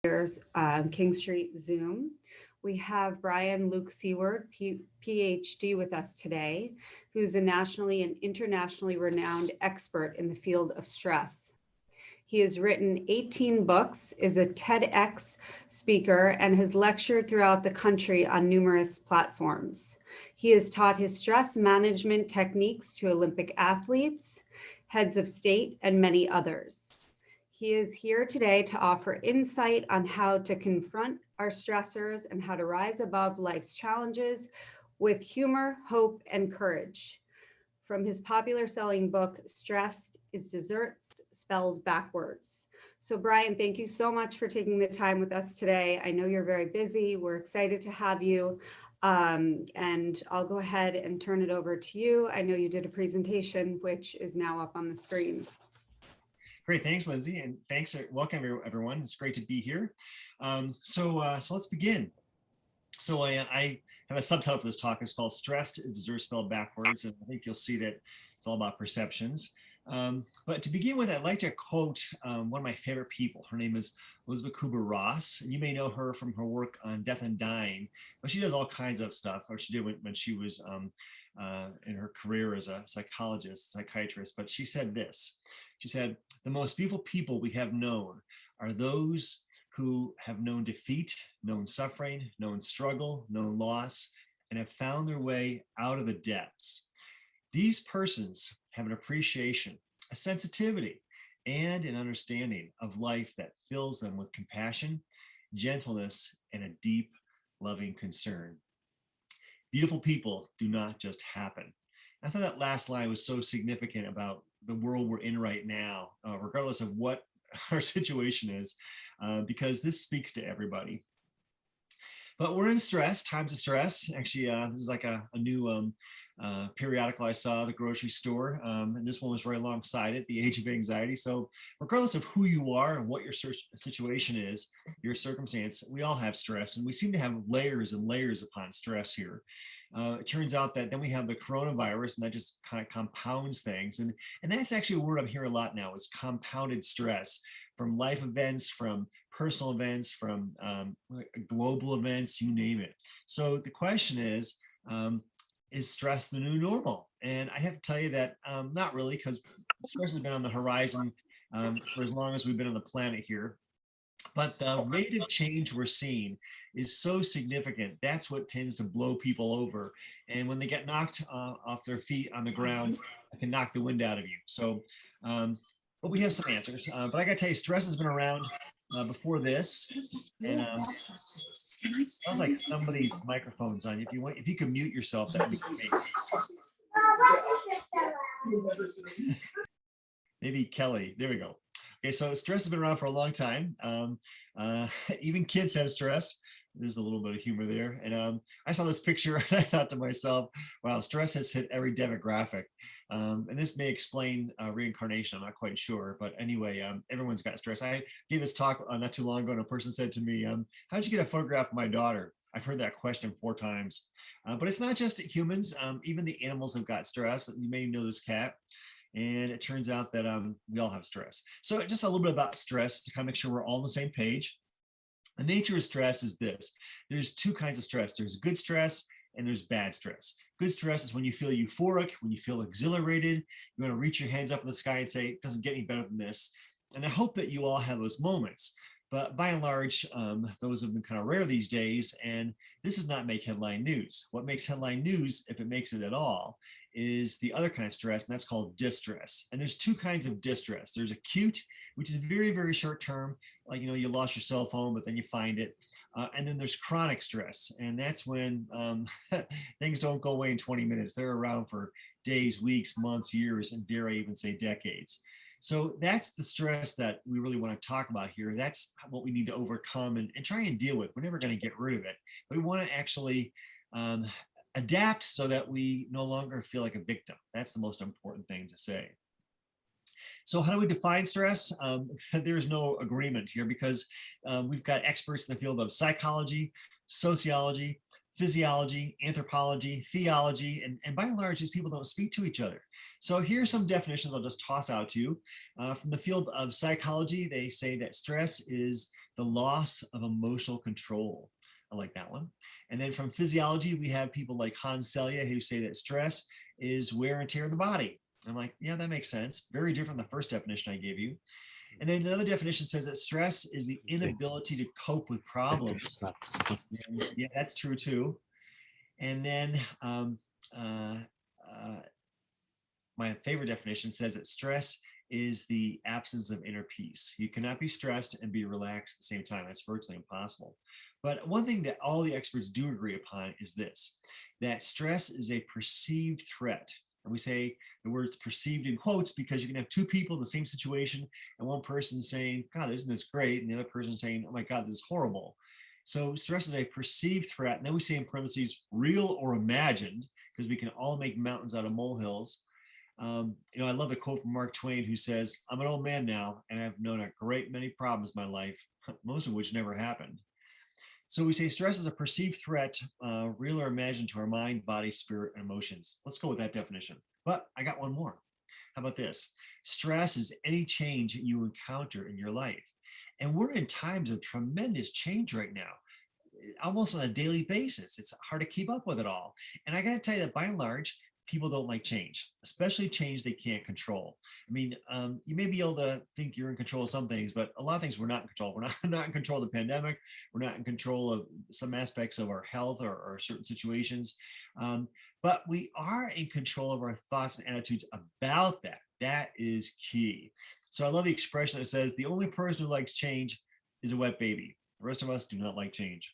year's King Street Zoom. We have Brian Luke Seaward, PhD, with us today, who's a nationally and internationally renowned expert in the field of stress. He has written 18 books, is a TEDx speaker, and has lectured throughout the country on numerous platforms. He has taught his stress management techniques to Olympic athletes, heads of state, and many others. He is here today to offer insight on how to confront our stressors and how to rise above life's challenges with humor, hope, and courage. From his popular selling book, Stressed is Desserts Spelled Backwards. So Brian, thank you so much for taking the time with us today. I know you're very busy. We're excited to have you. And I'll go ahead and turn it over to you. I know you did a presentation, which is now up on the screen. Great, thanks, Lindsay, and thanks. Welcome, everyone. It's great to be here. So let's begin. So I have a subtitle for this talk. It's called "Stressed is Desserts Spelled Backwards," and I think you'll see that it's all about perceptions. But to begin with, I'd like to quote one of my favorite people. Her name is Elizabeth Kubler-Ross, and you may know her from her work on death and dying, but she does all kinds of stuff, or she did when she was in her career as a psychiatrist. But she said this. She said, "The most beautiful people we have known are those who have known defeat, known suffering, known struggle, known loss, and have found their way out of the depths. These persons have an appreciation, a sensitivity, and an understanding of life that fills them with compassion, gentleness, and a deep, loving concern. Beautiful people do not just happen." I thought that last line was so significant about the world we're in right now, regardless of what our situation is, because this speaks to everybody. But we're in stress, times of stress. Actually, this is like a new periodical I saw at the grocery store, and this one was right alongside it, The Age of Anxiety. So regardless of who you are and what your situation is, your circumstance, we all have stress, and we seem to have layers and layers upon stress here. It turns out that then we have the coronavirus, and that just kind of compounds things. And that's actually a word I'm hearing a lot now, is compounded stress, from life events, from personal events, from global events, you name it. So the question is stress the new normal? And I have to tell you that not really, because stress has been on the horizon for as long as we've been on the planet here. But the rate of change we're seeing is so significant. That's what tends to blow people over. And when they get knocked off their feet on the ground, it can knock the wind out of you. So, but we have some answers. But I got to tell you, stress has been around before this. And sounds like somebody's microphone's on. If you could mute yourself, that would be great. Maybe Kelly. There we go. Okay, so stress has been around for a long time. Even kids have stress. There's a little bit of humor there. And I saw this picture and I thought to myself, wow, stress has hit every demographic. And this may explain reincarnation. I'm not quite sure. But anyway, everyone's got stress. I gave this talk not too long ago, and a person said to me, how'd you get a photograph of my daughter? I've heard that question 4 times. But it's not just humans. Even the animals have got stress. You may know this cat. And it turns out that we all have stress. So just a little bit about stress to kind of make sure we're all on the same page. The nature of stress is this. There's 2 kinds of stress. There's good stress and there's bad stress. Good stress is when you feel euphoric, when you feel exhilarated. You want to reach your hands up in the sky and say, it doesn't get any better than this. And I hope that you all have those moments. But by and large, those have been kind of rare these days. And this does not make headline news. What makes headline news, if it makes it at all, is the other kind of stress, and that's called distress. And there's 2 kinds of distress. There's acute, which is very, very short term, like, you lost your cell phone, but then you find it. And then there's chronic stress, and that's when things don't go away in 20 minutes. They're around for days, weeks, months, years, and dare I even say decades. So that's the stress that we really want to talk about here. That's what we need to overcome and try and deal with. We're never going to get rid of it. But we want to actually adapt so that we no longer feel like a victim. That's the most important thing to say. So how do we define stress? There's no agreement here because we've got experts in the field of psychology, sociology, physiology, anthropology, theology, and by and large, these people don't speak to each other. So here's some definitions I'll just toss out to you. From the field of psychology, they say that stress is the loss of emotional control. I like that one. And then from physiology, we have people like Hans Selye who say that stress is wear and tear of the body. I'm like, yeah, that makes sense. Very different than the first definition I gave you. And then another definition says that stress is the inability to cope with problems. And yeah, that's true too. And then my favorite definition says that stress is the absence of inner peace. You cannot be stressed and be relaxed at the same time. That's virtually impossible. But one thing that all the experts do agree upon is this, that stress is a perceived threat. And we say the words perceived in quotes because you can have two people in the same situation and one person saying, God, isn't this great? And the other person saying, oh my God, this is horrible. So stress is a perceived threat. And then we say in parentheses, real or imagined, because we can all make mountains out of molehills. I love the quote from Mark Twain who says, I'm an old man now and I've known a great many problems in my life, most of which never happened. So we say stress is a perceived threat, real or imagined to our mind, body, spirit, and emotions. Let's go with that definition. But I got one more. How about this? Stress is any change that you encounter in your life. And we're in times of tremendous change right now, almost on a daily basis. It's hard to keep up with it all. And I got to tell you that by and large, people don't like change, especially change they can't control. I mean, you may be able to think you're in control of some things, but a lot of things we're not in control. We're not in control of the pandemic. We're not in control of some aspects of our health or certain situations. But we are in control of our thoughts and attitudes about that. That is key. So I love the expression that says, the only person who likes change is a wet baby. The rest of us do not like change.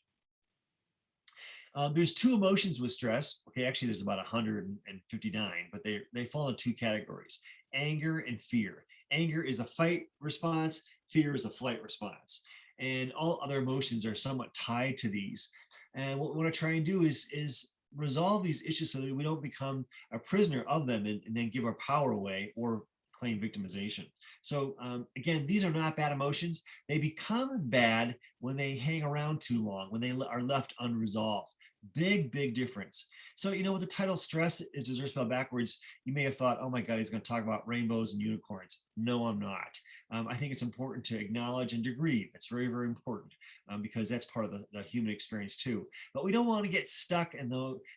There's two emotions with stress. Okay, actually there's about 159, but they fall in two categories, anger and fear. Anger is a fight response, fear is a flight response. And all other emotions are somewhat tied to these. And what we want to try and do is resolve these issues so that we don't become a prisoner of them and then give our power away or claim victimization. So again, these are not bad emotions. They become bad when they hang around too long, when they are left unresolved. Big difference. So, with the title Stress is Dessert Spelled Backwards, you may have thought, oh my God, he's going to talk about rainbows and unicorns. No, I'm not. I think it's important to acknowledge and to grieve. It's very important because that's part of the human experience too. But we don't want to get stuck in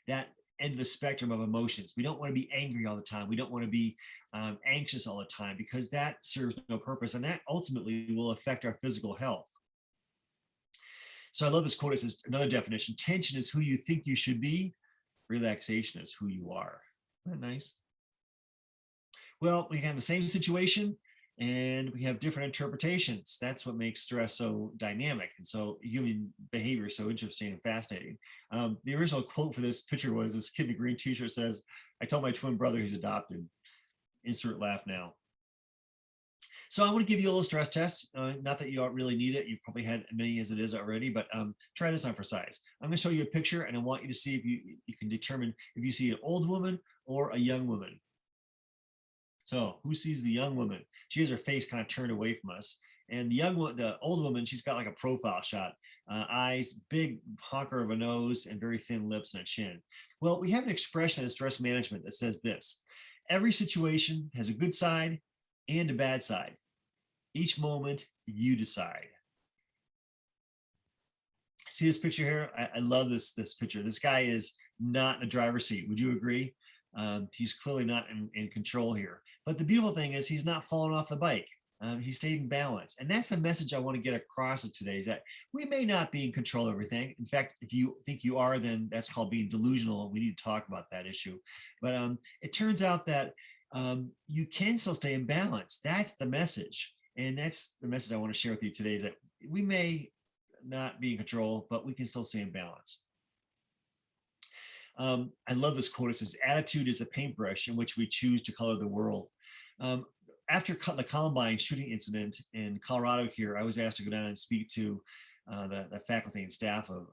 that end of the spectrum of emotions. We don't want to be angry all the time. We don't want to be anxious all the time because that serves no purpose. And that ultimately will affect our physical health. So I love this quote. It says, another definition, tension is who you think you should be. Relaxation is who you are. Isn't that nice? Well, we have the same situation and we have different interpretations. That's what makes stress so dynamic and so human behavior so interesting and fascinating. The original quote for this picture was this kid in a green t-shirt says, I told my twin brother he's adopted. Insert laugh now. So I want to give you a little stress test. Not that you don't really need it. You've probably had many as it is already, but try this on for size. I'm going to show you a picture and I want you to see if you can determine if you see an old woman or a young woman. So who sees the young woman? She has her face kind of turned away from us. And the old woman, she's got like a profile shot. Eyes, big honker of a nose, and very thin lips and a chin. Well, we have an expression in stress management that says this. Every situation has a good side and a bad side. Each moment, you decide. See this picture here? I love this picture. This guy is not in the driver's seat. Would you agree? He's clearly not in control here. But the beautiful thing is he's not falling off the bike. He stayed in balance. And that's the message I want to get across today is that we may not be in control of everything. In fact, if you think you are, then that's called being delusional. We need to talk about that issue. But it turns out that you can still stay in balance. That's the message. And that's the message I want to share with you today is that we may not be in control, but we can still stay in balance. I love this quote. It says, attitude is a paintbrush in which we choose to color the world. After the Columbine shooting incident in Colorado here, I was asked to go down and speak to the faculty and staff of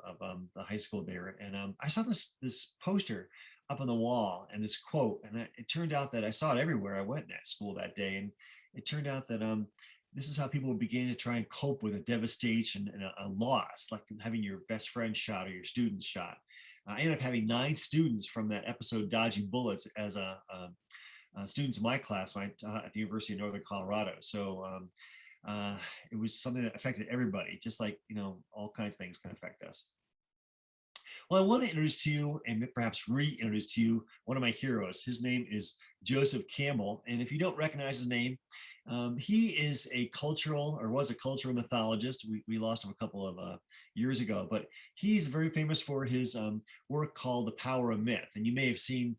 the high school there. And I saw this poster up on the wall and this quote, and it turned out that I saw it everywhere I went in that school that day. And it turned out that this is how people were beginning to try and cope with a devastation and a loss, like having your best friend shot or your students shot. I ended up having 9 students from that episode, Dodging Bullets, as students in my class at the University of Northern Colorado. So it was something that affected everybody, just like, all kinds of things can affect us. Well, I want to introduce to you and perhaps reintroduce to you one of my heroes. His name is Joseph Campbell. And if you don't recognize his name, he is a cultural or was a cultural mythologist. We lost him a couple of years ago, but he's very famous for his work called The Power of Myth. And you may have seen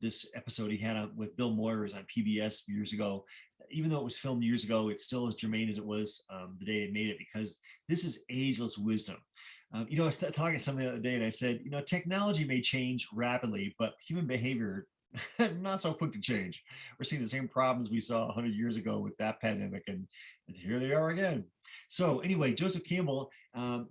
this episode he had with Bill Moyers on PBS years ago. Even though it was filmed years ago, it's still as germane as it was the day they made it, because this is ageless wisdom. I was talking to somebody the other day and I said, technology may change rapidly, but human behavior, not so quick to change. We're seeing the same problems we saw 100 years ago with that pandemic, and here they are again. So anyway, Joseph Campbell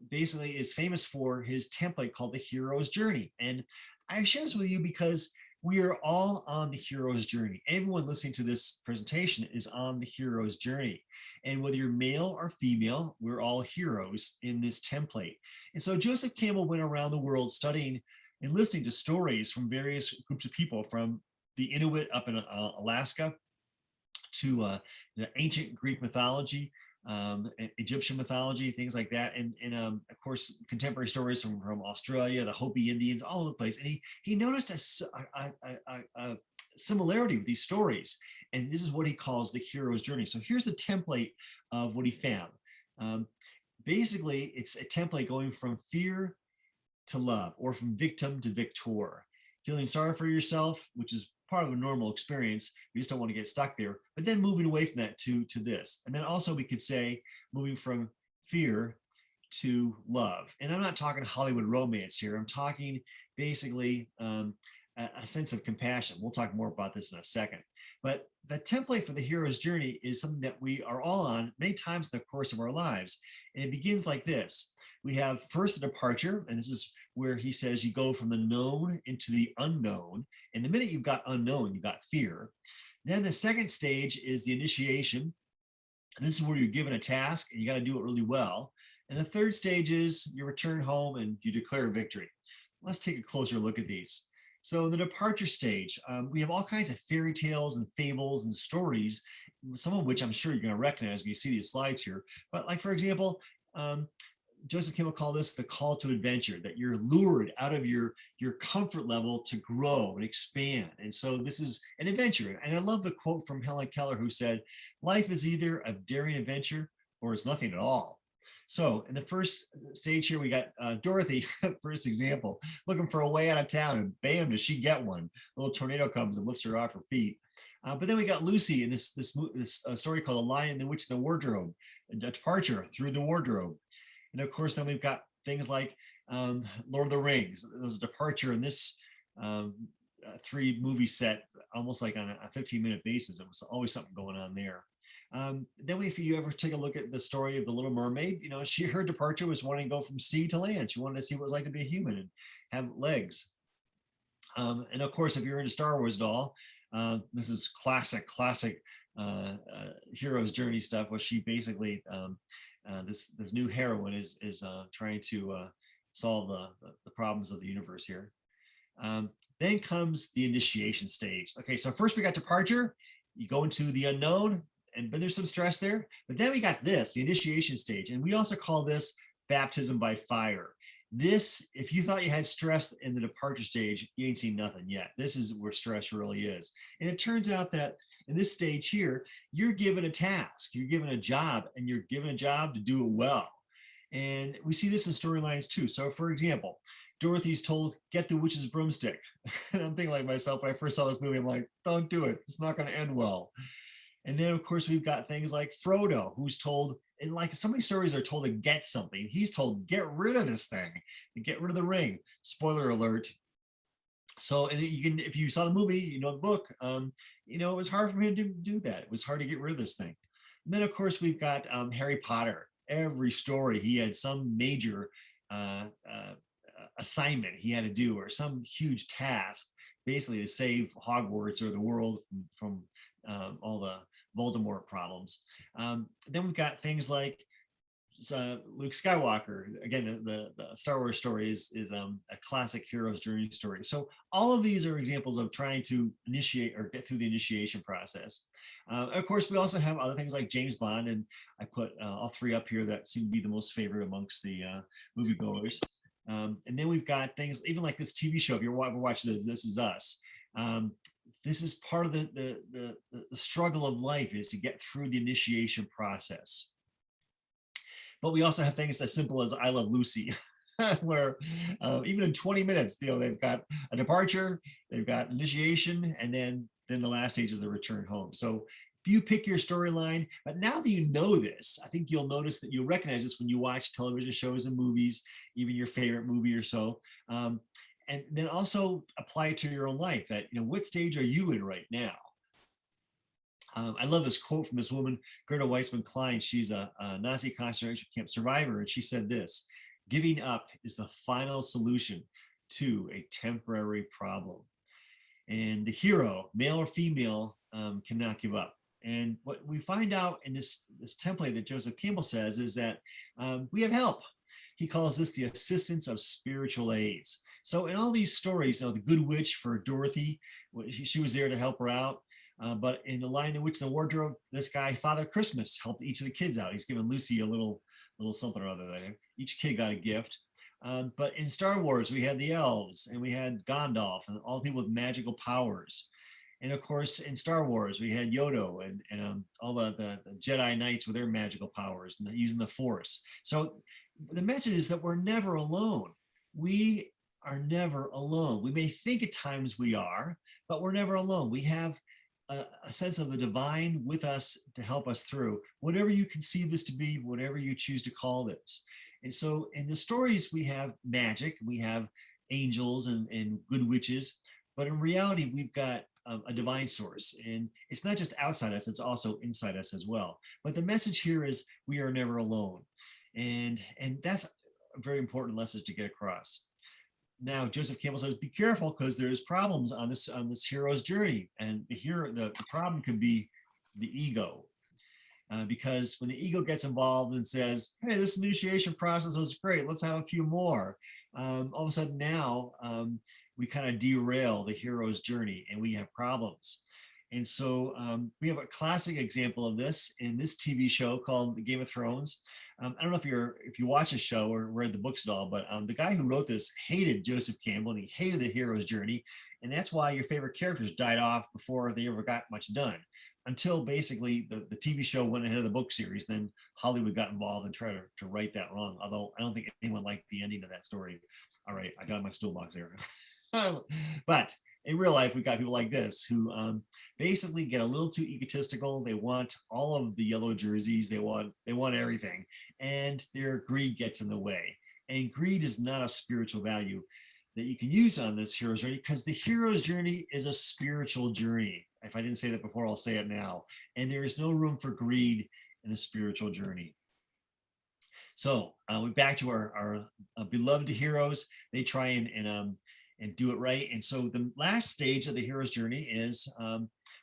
basically is famous for his template called the hero's journey. And I share this with you because we are all on the hero's journey. Everyone listening to this presentation is on the hero's journey. And whether you're male or female, we're all heroes in this template. And so Joseph Campbell went around the world studying and listening to stories from various groups of people, from the Inuit up in Alaska to the ancient Greek mythology, Egyptian mythology, things like that. And of course, contemporary stories from Australia, the Hopi Indians, all over the place. And he noticed a similarity with these stories. And this is what he calls the hero's journey. So here's the template of what he found. Basically, it's a template going from fear to love, or from victim to victor. Feeling sorry for yourself, which is part of a normal experience. We just don't want to get stuck there. But then moving away from that to this. And then also we could say moving from fear to love. And I'm not talking Hollywood romance here. I'm talking basically a sense of compassion. We'll talk more about this in a second. But the template for the hero's journey is something that we are all on many times in the course of our lives. And it begins like this. We have first a departure, and this is where he says you go from the known into the unknown. And the minute you've got unknown, you've got fear. Then the second stage is the initiation. And this is where you're given a task and you got to do it really well. And the third stage is you return home and you declare victory. Let's take a closer look at these. So in the departure stage, we have all kinds of fairy tales and fables and stories, some of which I'm sure you're going to recognize when you see these slides here. But like, for example, Joseph Campbell called this the call to adventure, that you're lured out of your comfort level to grow and expand. And so this is an adventure. And I love the quote from Helen Keller, who said, life is either a daring adventure or it's nothing at all. So in the first stage here, we got Dorothy, first example, looking for a way out of town, and bam, does she get one. A little tornado comes and lifts her off her feet. But then we got Lucy in this story called The Lion, the Witch, and the Wardrobe, a departure through the wardrobe. And of course, then we've got things like Lord of the Rings. There was a departure in this 3 movie set, almost like on a 15-minute basis. It was always something going on there. Then if you ever take a look at the story of the Little Mermaid, her departure was wanting to go from sea to land. She wanted to see what it was like to be a human and have legs. And of course, if you're into Star Wars at all, this is classic hero's journey stuff, where she basically this new heroine is trying to solve the problems of the universe here. Then comes the initiation stage. Okay, so first we got departure. You go into the unknown, but there's some stress there. But then we got this, the initiation stage. And we also call this baptism by fire. This, if you thought you had stress in the departure stage, you ain't seen nothing yet. This is where stress really is. And it turns out that in this stage here, you're given a task, you're given a job, and you're given a job to do it well. And we see this in storylines too. So for example, Dorothy's told, get the witch's broomstick. And I'm thinking like myself, when I first saw this movie, I'm like, don't do it. It's not going to end well. And then, of course, we've got things like Frodo, who's told, and like so many stories are told to get something. He's told, get rid of this thing, get rid of the ring. Spoiler alert. So, and you can, if you saw the movie, the book, it was hard for him to do that. It was hard to get rid of this thing. And then, of course, we've got Harry Potter. Every story, he had some major assignment he had to do, or some huge task, basically to save Hogwarts or the world from all the Voldemort problems. Then we've got things like Luke Skywalker. Again, the Star Wars story is a classic hero's journey story. So all of these are examples of trying to initiate or get through the initiation process. Of course, we also have other things like James Bond, and I put all three up here that seem to be the most favorite amongst the moviegoers. And then we've got things even like this TV show. If you're watching This Is Us, um, this is part of the struggle of life, is to get through the initiation process. But we also have things as simple as I Love Lucy, where even in 20 minutes, they've got a departure, they've got initiation, and then the last stage is the return home. So if you pick your storyline, but now that you know this, I think you'll notice that you'll recognize this when you watch television shows and movies, even your favorite movie or so. And then also apply it to your own life, that, what stage are you in right now? I love this quote from this woman, Gerda Weissman-Klein. She's a Nazi concentration camp survivor, and she said this: "Giving up is the final solution to a temporary problem." And the hero, male or female, cannot give up. And what we find out in this template that Joseph Campbell says is that we have help. He calls this the assistance of spiritual aids. So in all these stories, the Good Witch for Dorothy, she was there to help her out. But in The Lion, the Witch, and the Wardrobe, this guy, Father Christmas, helped each of the kids out. He's giving Lucy a little something or other there. Each kid got a gift. But in Star Wars, we had the elves, and we had Gandalf, and all the people with magical powers. And of course, in Star Wars, we had Yoda and all the Jedi Knights with their magical powers and using the Force. So the message is that we're never alone. We are never alone. We may think at times we are, but we're never alone. We have a sense of the divine with us to help us through whatever you conceive this to be, whatever you choose to call this. And so in the stories, we have magic, we have angels and good witches, but in reality, we've got a divine source, and it's not just outside us, it's also inside us as well. But the message here is we are never alone. And that's a very important message to get across. Now, Joseph Campbell says, be careful, because there's problems on this hero's journey. And the problem can be the ego. Because when the ego gets involved and says, hey, this initiation process was great, let's have a few more. All of a sudden now, we kind of derail the hero's journey and we have problems. And so we have a classic example of this in this TV show called The Game of Thrones. I don't know if you watch the show or read the books at all, but the guy who wrote this hated Joseph Campbell, and he hated the hero's journey. And that's why your favorite characters died off before they ever got much done, until basically the TV show went ahead of the book series. Then Hollywood got involved and tried to right that wrong. Although I don't think anyone liked the ending of that story. All right, I got my stool box there. But in real life, we've got people like this who basically get a little too egotistical. They want all of the yellow jerseys. They want everything, and their greed gets in the way. And greed is not a spiritual value that you can use on this hero's journey, because the hero's journey is a spiritual journey. If I didn't say that before, I'll say it now. And there is no room for greed in the spiritual journey. So we're back to our beloved heroes. They try and do it right. And so the last stage of the hero's journey is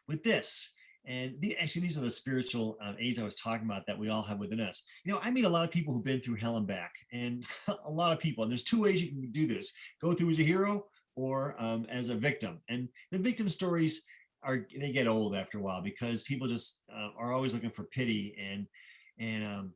with this. And actually, these are the spiritual aids I was talking about that we all have within us. I meet a lot of people who've been through hell and back, and a lot of people. And there's two ways you can do this: go through as a hero or as a victim. And the victim stories they get old after a while, because people just are always looking for pity, and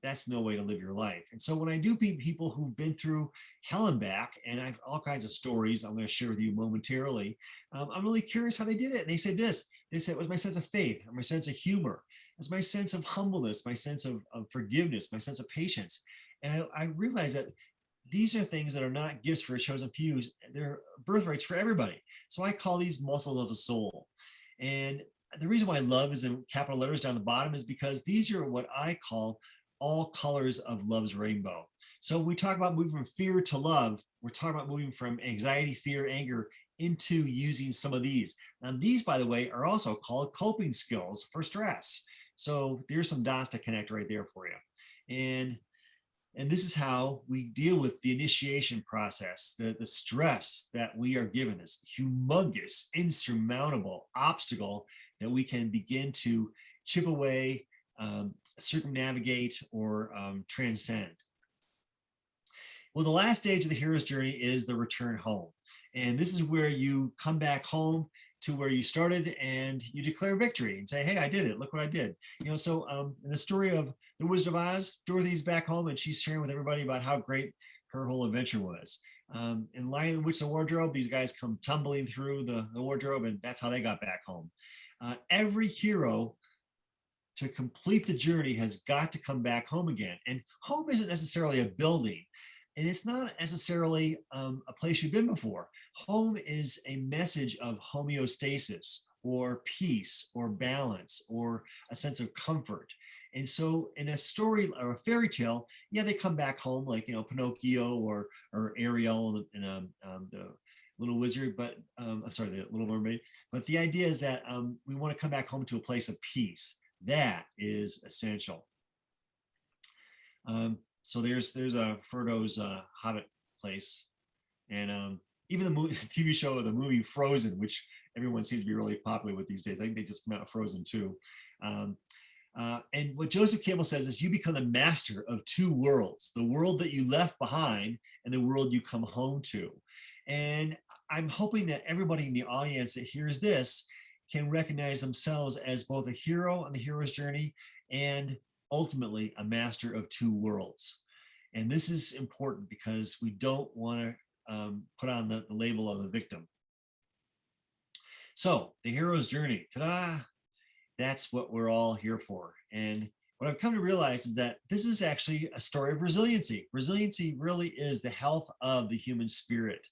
that's no way to live your life. And so when I do people who've been through hell and back, and I have all kinds of stories I'm going to share with you momentarily, I'm really curious how they did it. And they said this. They said it was my sense of faith, or my sense of humor, it's my sense of humbleness, my sense of forgiveness, my sense of patience. And I realized that these are things that are not gifts for a chosen few. They're birthrights for everybody. So I call these muscles of the soul. And the reason why love is in capital letters down the bottom is because these are what I call all colors of love's rainbow. So when we talk about moving from fear to love, we're talking about moving from anxiety, fear, anger into using some of these. And these, by the way, are also called coping skills for stress. So there's some dots to connect right there for you. And this is how we deal with the initiation process, the stress that we are given, this humongous, insurmountable obstacle that we can begin to chip away, circumnavigate, or transcend. Well, the last stage of the hero's journey is the return home. And this is where you come back home to where you started and you declare victory and say, hey, I did it. Look what I did. So in the story of The Wizard of Oz, Dorothy's back home and she's sharing with everybody about how great her whole adventure was. In Lion, the Witch, and the Wardrobe, these guys come tumbling through the wardrobe, and that's how they got back home. Every hero to complete the journey has got to come back home again. And home isn't necessarily a building, and it's not necessarily a place you've been before. Home is a message of homeostasis or peace or balance or a sense of comfort. And so in a story or a fairy tale, yeah, they come back home like, Pinocchio or Ariel in the Little Wizard, but I'm sorry, the Little Mermaid. But the idea is that we want to come back home to a place of peace. That is essential. So there's a Frodo's Hobbit place, and even the TV show, the movie Frozen, which everyone seems to be really popular with these days. I think they just come out with Frozen 2. And what Joseph Campbell says is you become the master of two worlds, the world that you left behind and the world you come home to. And I'm hoping that everybody in the audience that hears this can recognize themselves as both a hero on the hero's journey and ultimately a master of two worlds. And this is important because we don't want to put on the label of the victim. So the hero's journey, ta-da, that's what we're all here for. And what I've come to realize is that this is actually a story of resiliency. Resiliency really is the health of the human spirit.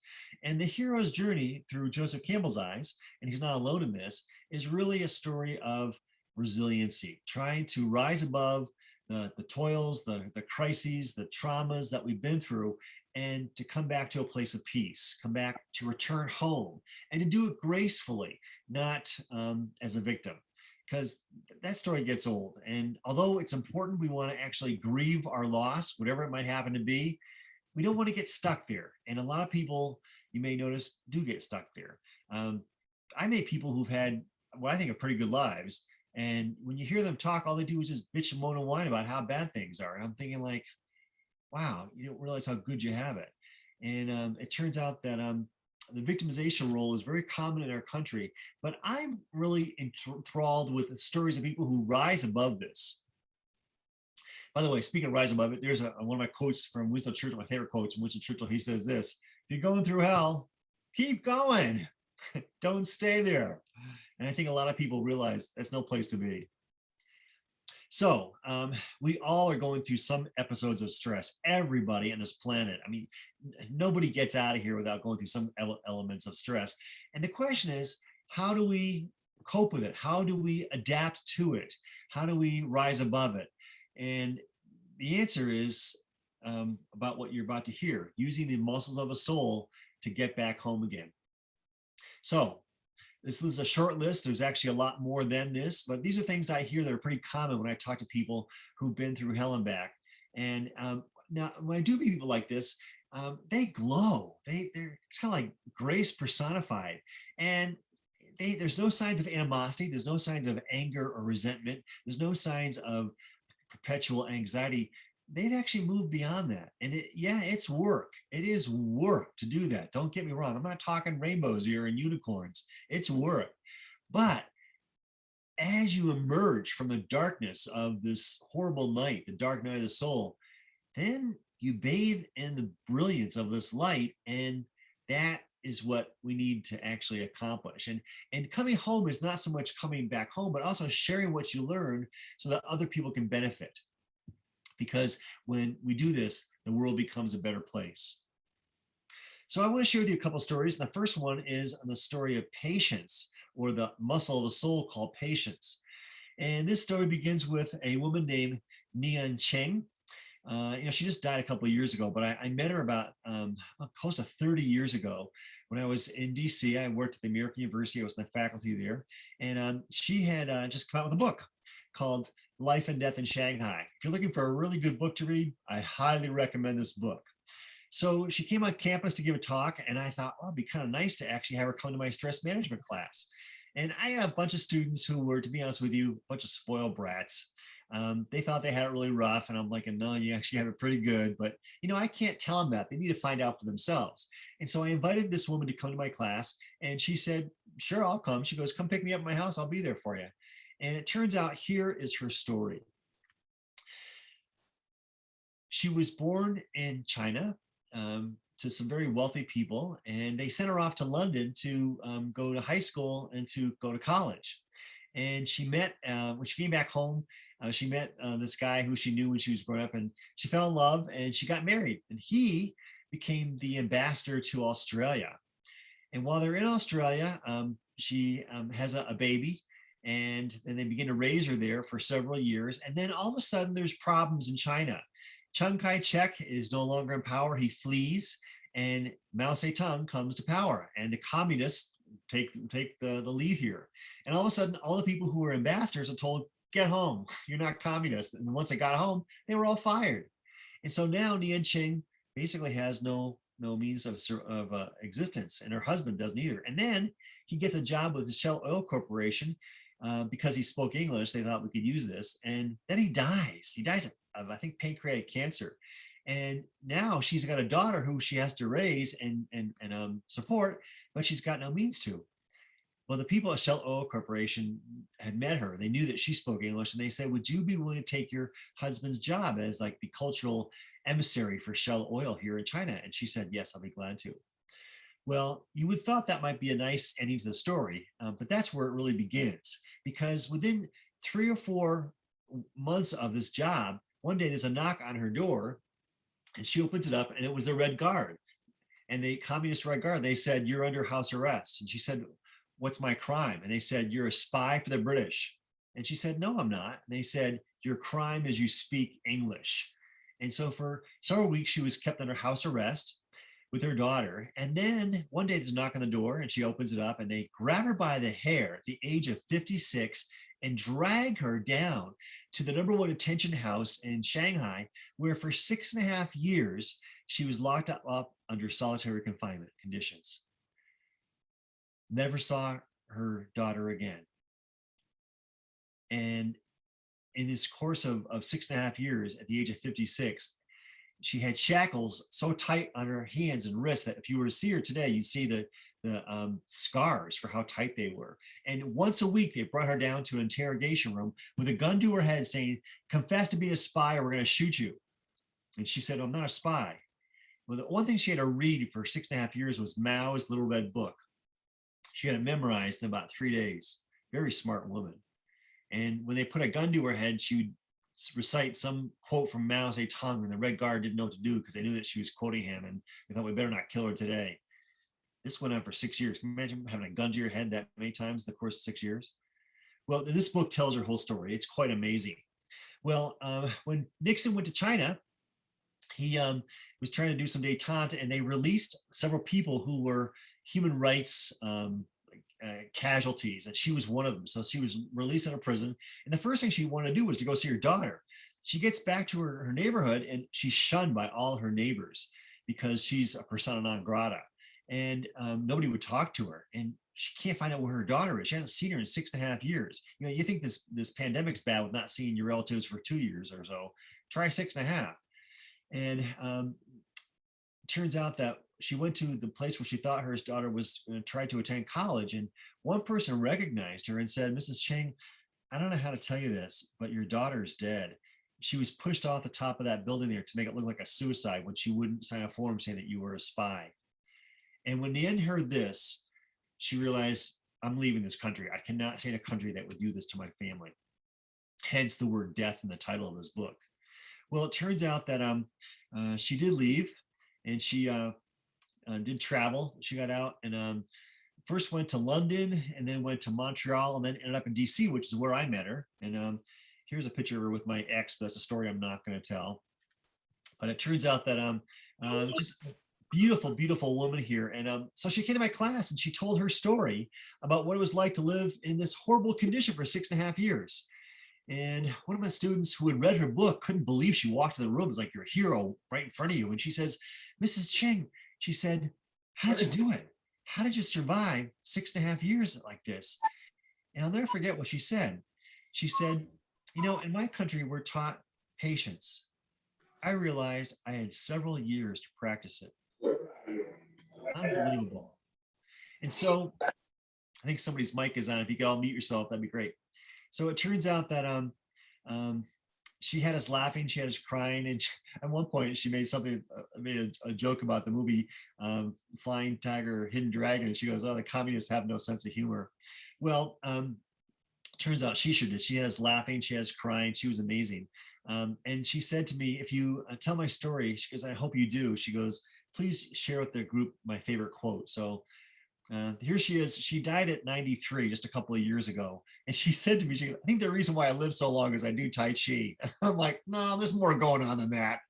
And the hero's journey through Joseph Campbell's eyes, and he's not alone in this, is really a story of resiliency, trying to rise above the toils, the crises, the traumas that we've been through, and to come back to a place of peace, come back to return home, and to do it gracefully, not as a victim. Because that story gets old. And although it's important, we want to actually grieve our loss, whatever it might happen to be, we don't want to get stuck there. And a lot of people, you may notice, do get stuck there. I met people who've had what I think are pretty good lives. And when you hear them talk, all they do is just bitch and moan and whine about how bad things are. And I'm thinking like, wow, you don't realize how good you have it. And it turns out that the victimization role is very common in our country, but I'm really enthralled with the stories of people who rise above this. By the way, speaking of rise above it, there's one of my quotes from Winston Churchill, my favorite quotes from Winston Churchill. He says this: if you're going through hell, keep going. Don't stay there. And I think a lot of people realize that's no place to be. So we all are going through some episodes of stress, everybody on this planet. I mean, nobody gets out of here without going through some elements of stress. And the question is, how do we cope with it? How do we adapt to it? How do we rise above it? And the answer is about what you're about to hear, using the muscles of a soul to get back home again. So this is a short list. There's actually a lot more than this, but these are things I hear that are pretty common when I talk to people who've been through hell and back. And now when I do meet people like this, they glow. It's kind of like grace personified. And there's no signs of animosity. There's no signs of anger or resentment. There's no signs of perpetual anxiety. They've actually moved beyond that. And it's work. It is work to do that. Don't get me wrong. I'm not talking rainbows here and unicorns. It's work. But as you emerge from the darkness of this horrible night, the dark night of the soul, then you bathe in the brilliance of this light. And that is what we need to actually accomplish. And coming home is not so much coming back home, but also sharing what you learned so that other people can benefit. Because when we do this, the world becomes a better place. So I want to share with you a couple of stories. The first one is on the story of patience, or the muscle of the soul called patience. And this story begins with a woman named Nian Cheng. She just died a couple of years ago, but I met her about close to 30 years ago when I was in DC. I worked at the American University. I was in the faculty there. And she had just come out with a book called Life and Death in Shanghai. If you're looking for a really good book to read, I highly recommend this book. So she came on campus to give a talk, and I thought, it'd be kind of nice to actually have her come to my stress management class. And I had a bunch of students who were, to be honest with you, a bunch of spoiled brats. They thought they had it really rough, and I'm like, no, you actually have it pretty good. But, I can't tell them that. They need to find out for themselves. And so I invited this woman to come to my class, and she said, sure, I'll come. She goes, come pick me up at my house. I'll be there for you. And it turns out here is her story. She was born in China to some very wealthy people, and they sent her off to London to go to high school and to go to college. And she met, when she came back home, she met this guy who she knew when she was growing up, and she fell in love and she got married. And he became the ambassador to Australia. And while they're in Australia, she has a baby, and then they begin to raise her there for several years. And then all of a sudden, there's problems in China. Chiang Kai-shek is no longer in power. He flees, and Mao Zedong comes to power, and the communists take the lead here. And all of a sudden, all the people who were ambassadors are told, get home, you're not communists. And once they got home, they were all fired. And so now Nian Qing basically has no means of existence, and her husband doesn't either. And then he gets a job with the Shell Oil Corporation because he spoke English. They thought we could use this, and then he dies. He dies of I think pancreatic cancer. And now she's got a daughter who she has to raise and support, but she's got no means to. Well, the people at Shell Oil Corporation had met her. They knew that she spoke English, and they said, would you be willing to take your husband's job as like the cultural emissary for Shell Oil here in China? And she said, yes, I'll be glad to. Well, you would thought that might be a nice ending to the story, but that's where it really begins. Because within 3 or 4 months of this job, one day there's a knock on her door, and she opens it up, and it was the Red Guard. And the communist Red Guard, they said, you're under house arrest. And she said, what's my crime? And they said, you're a spy for the British. And she said, no, I'm not. And they said, your crime is you speak English. And so for several weeks, she was kept under house arrest with her daughter. And then one day there's a knock on the door, and she opens it up, and they grab her by the hair at the age of 56 and drag her down to the #1 detention house in Shanghai, where for 6.5 years, she was locked up under solitary confinement conditions. Never saw her daughter again. And in this course of 6.5 years, at the age of 56, she had shackles so tight on her hands and wrists that if you were to see her today, you'd see the scars for how tight they were. And once a week, they brought her down to an interrogation room with a gun to her head saying, confess to being a spy or we're going to shoot you. And she said, I'm not a spy. Well, the one thing she had to read for 6.5 years was Mao's Little Red Book. She had it memorized in about 3 days. Very smart woman. And when they put a gun to her head, she would recite some quote from Mao Zedong, and the Red Guard didn't know what to do because they knew that she was quoting him, and they thought we better not kill her today. This went on for 6 years. Can you imagine having a gun to your head that many times in the course of 6 years? Well, this book tells her whole story. It's quite amazing. Well, when Nixon went to China, he was trying to do some detente, and they released several people who were human rights casualties, and she was one of them. So she was released out of prison, and the first thing she wanted to do was to go see her daughter. She gets back to her neighborhood, and she's shunned by all her neighbors because she's a persona non grata, and nobody would talk to her, and she can't find out where her daughter is. She hasn't seen her in 6.5 years. You know, you think this pandemic's bad with not seeing your relatives for 2 years or so. Try 6.5. And it turns out that she went to the place where she thought her daughter was going to try to attend college, and one person recognized her and said, Mrs. Cheng, I don't know how to tell you this, but your daughter is dead. She was pushed off the top of that building there to make it look like a suicide when she wouldn't sign a form saying that you were a spy. And when Nan heard this, she realized, I'm leaving this country. I cannot stay in a country that would do this to my family. Hence the word death in the title of this book. Well, it turns out that she did leave, and she did travel. She got out and first went to London, and then went to Montreal, and then ended up in DC, which is where I met her. And here's a picture of her with my ex, but that's a story I'm not going to tell. But it turns out that just a beautiful, beautiful woman here. And so she came to my class, and she told her story about what it was like to live in this horrible condition for 6.5 years. And one of my students who had read her book couldn't believe she walked to the room. It was like, you're a hero right in front of you. And she says, Mrs. Cheng, she said, how did you do it? How did you survive 6.5 years like this? And I'll never forget what she said. She said, you know, in my country, we're taught patience. I realized I had several years to practice it. Unbelievable. And so I think somebody's mic is on. If you could all mute yourself, that'd be great. So it turns out that um, she had us laughing, she had us crying, and at one point she made a joke about the movie Flying Tiger, Hidden Dragon, and she goes, "Oh, the communists have no sense of humor." Well, turns out she sure did. She had us laughing, she had us crying. She was amazing. And she said to me, "If you tell my story," she goes, "I hope you do." She goes, "Please share with the group my favorite quote." So here she is. She died at 93 just a couple of years ago. And she said to me, she goes, "I think the reason why I live so long is I do Tai Chi." I'm like, "No, there's more going on than that."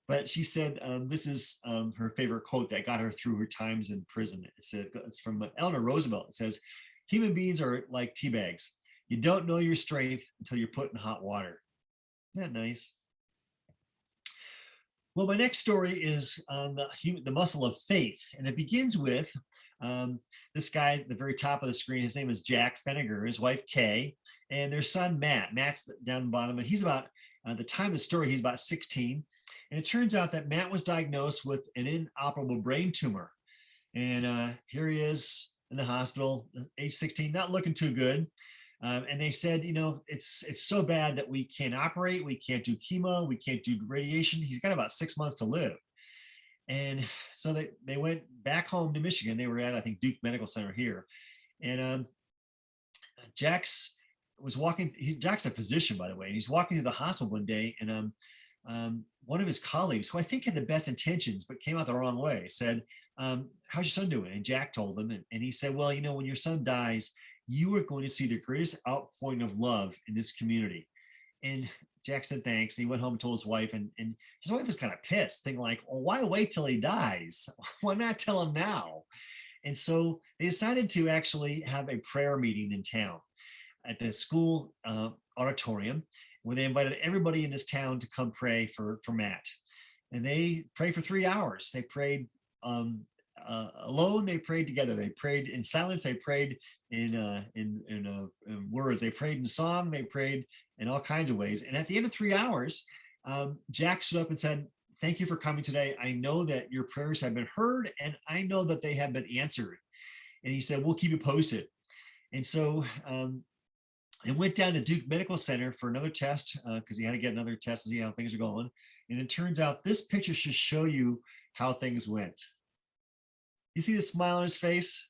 But she said this is her favorite quote that got her through her times in prison. It's from Eleanor Roosevelt. It says, "Human beings are like tea bags. You don't know your strength until you're put in hot water." Isn't that nice? Well, my next story is on the muscle of faith, and it begins with this guy at the very top of the screen. His name is Jack Feniger, his wife Kay, and their son Matt. Matt's down the bottom, and he's about the time of the story, he's about 16. And it turns out that Matt was diagnosed with an inoperable brain tumor, and here he is in the hospital, age 16, not looking too good. And they said, it's so bad that we can't operate, we can't do chemo, we can't do radiation. He's got about 6 months to live. And so they went back home to Michigan. They were at, I think, Duke Medical Center here. And Jack's a physician, by the way, and he's walking through the hospital one day, and one of his colleagues, who I think had the best intentions but came out the wrong way, said, "How's your son doing?" And Jack told him, and he said, "Well, when your son dies, you are going to see the greatest outpouring of love in this community." And Jack said thanks. And he went home and told his wife, and his wife was kind of pissed, thinking like, "Well, why wait till he dies? Why not tell him now?" And so they decided to actually have a prayer meeting in town at the school auditorium, where they invited everybody in this town to come pray for Matt. And they prayed for 3 hours. They prayed alone, they prayed together, they prayed in silence, they prayed in words, they prayed in song, they prayed in all kinds of ways. And at the end of 3 hours, Jack stood up and said, "Thank you for coming today. I know that your prayers have been heard, and I know that they have been answered." And he said, "We'll keep you posted." And so they went down to Duke Medical Center for another test, because he had to get another test to see how things are going. And it turns out this picture should show you how things went. You see the smile on his face?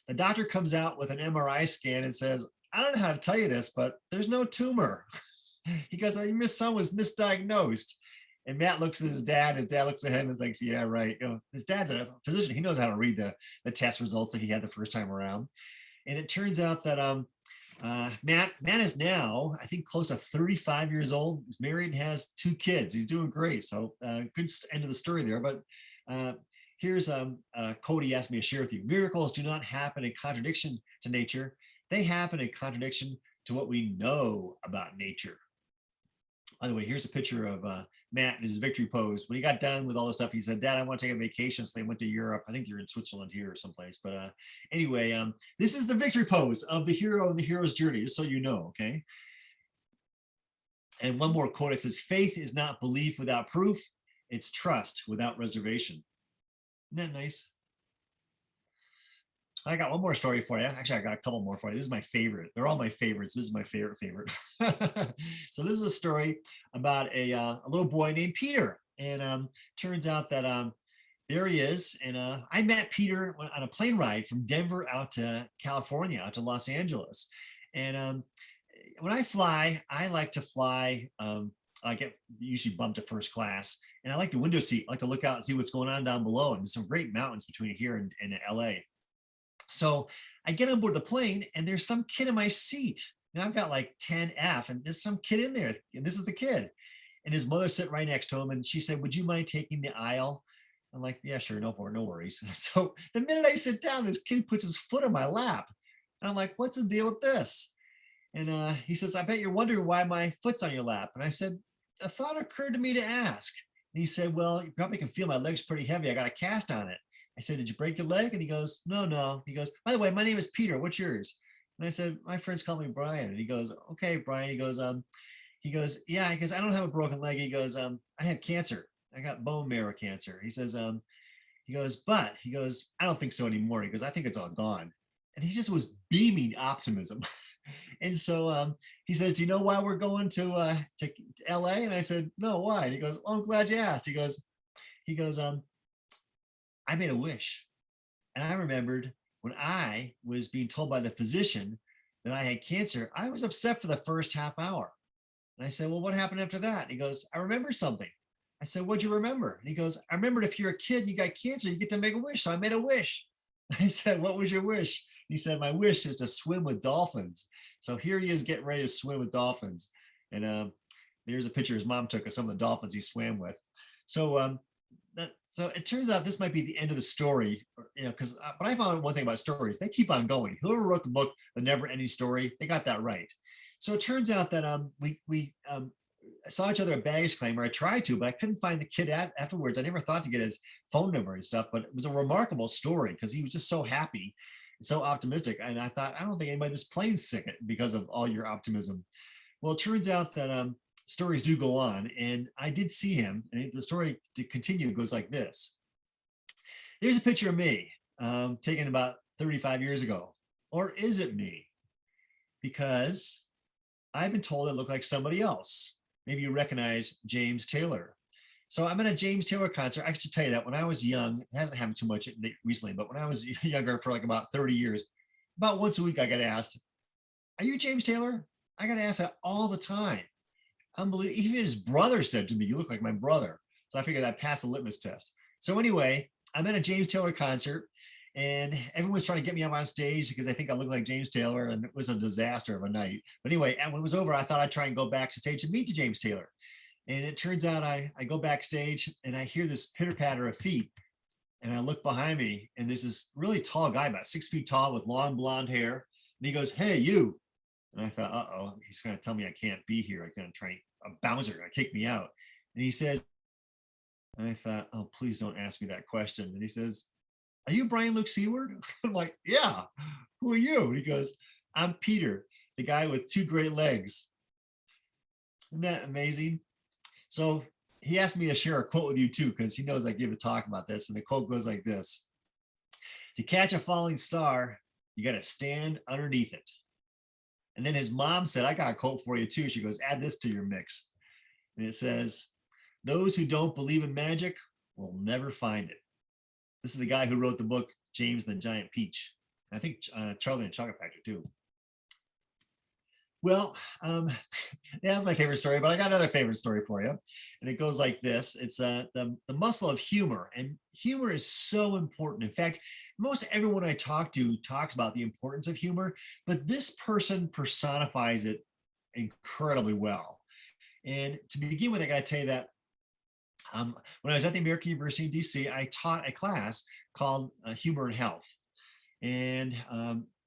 The doctor comes out with an MRI scan and says, "I don't know how to tell you this, but there's no tumor." He goes, "Your son was misdiagnosed." And Matt looks at his dad. His dad looks at him and thinks, "Yeah, right." His dad's a physician. He knows how to read the test results that he had the first time around. And it turns out that Matt is now, I think, close to 35 years old. He's married and has 2 kids. He's doing great. So good end of the story there. But here's Cody asked me to share with you. Miracles do not happen in contradiction to nature. They happen in contradiction to what we know about nature. By the way, here's a picture of Matt in his victory pose. When he got done with all this stuff, he said, "Dad, I want to take a vacation." So they went to Europe. I think they're in Switzerland here or someplace. But anyway, this is the victory pose of the hero and the hero's journey, just so you know, okay? And one more quote, it says, "Faith is not belief without proof. It's trust without reservation." Isn't that nice? I got one more story for you. Actually, I got a couple more for you. This is my favorite. They're all my favorites. This is my favorite. So this is a story about a little boy named Peter. And turns out that there he is. And I met Peter on a plane ride from Denver out to California, out to Los Angeles. And when I fly, I like to fly, I get usually bumped to first class. And I like the window seat. I like to look out and see what's going on down below. And there's some great mountains between here and LA. So I get on board the plane, and there's some kid in my seat. Now I've got like 10F, and there's some kid in there, and this is the kid. And his mother sitting right next to him, and she said, "Would you mind taking the aisle?" I'm like, "Yeah, sure, no worries." So the minute I sit down, this kid puts his foot on my lap. And I'm like, "What's the deal with this?" And he says, "I bet you're wondering why my foot's on your lap." And I said, "A thought occurred to me to ask." And he said, "Well, you probably can feel my leg's pretty heavy. I got a cast on it." I said, "Did you break your leg?" And he goes, No. He goes, "By the way, my name is Peter. What's yours?" And I said, "My friends call me Brian." And he goes, "Okay, Brian." "Yeah." He goes, "I don't have a broken leg." He goes, "I have cancer. I got bone marrow cancer." He says, "But," he goes, "I don't think so anymore." He goes, "I think it's all gone." and he just was beaming optimism. And so he says, "Do you know why we're going to LA?" And I said, "No, why?" And he goes, "Oh, I'm glad you asked." He goes, "I made a wish." And I remembered when I was being told by the physician that I had cancer, I was upset for the first half hour. And I said, "Well, what happened after that?" And he goes, "I remember something." I said, "What'd you remember?" And he goes, "I remembered if you're a kid and you got cancer, you get to make a wish. So I made a wish." I said, "What was your wish?" He said, "My wish is to swim with dolphins." So here he is getting ready to swim with dolphins. And there's a picture his mom took of some of the dolphins he swam with. So so it turns out this might be the end of the story, because but I found one thing about stories, they keep on going. Whoever wrote the book, The Never Ending Story, they got that right. So it turns out that we saw each other at baggage claim, or I tried to, but I couldn't find the kid afterwards. I never thought to get his phone number and stuff, but it was a remarkable story because he was just so happy and so optimistic. And I thought, I don't think anybody this plane's sick because of all your optimism. Well, it turns out that stories do go on, and I did see him, and the story to continue goes like this. Here's a picture of me taken about 35 years ago. Or is it me? Because I've been told I look like somebody else. Maybe you recognize James Taylor. So I'm at a James Taylor concert. I should tell you that when I was young, it hasn't happened too much recently, but when I was younger for like about 30 years, about once a week I got asked, "Are you James Taylor?" I got asked that all the time. Unbelievable. Even his brother said to me, "You look like my brother." So I figured I passed the litmus test. So anyway, I'm at a James Taylor concert, and everyone's trying to get me up on stage because I think I look like James Taylor, and it was a disaster of a night. But anyway, and when it was over, I thought I'd try and go backstage and meet James Taylor. And it turns out I go backstage and I hear this pitter patter of feet. And I look behind me, and there's this really tall guy, about 6 feet tall, with long blonde hair. And he goes, "Hey, you." And I thought, uh-oh, he's going to tell me I can't be here. I'm going to try, a bouncer going to kick me out. And he says, and I thought, "Oh, please don't ask me that question." And he says, "Are you Brian Luke Seaward?" I'm like, "Yeah." "Who are you?" And he goes, "I'm Peter, the guy with two great legs." Isn't that amazing? So he asked me to share a quote with you too, because he knows I give a talk about this. And the quote goes like this: "To catch a falling star, you got to stand underneath it." And then his mom said, "I got a quote for you too." She goes, "Add this to your mix." And it says, "Those who don't believe in magic will never find it." This is the guy who wrote the book, James and the Giant Peach. I think Charlie and the Chocolate Factory too. Well, that's my favorite story, but I got another favorite story for you. And it goes like this. It's the muscle of humor. And humor is so important. In fact, most everyone I talk to talks about the importance of humor, but this person personifies it incredibly well. And to begin with, I got to tell you that when I was at the American University in DC, I taught a class called Humor and Health. And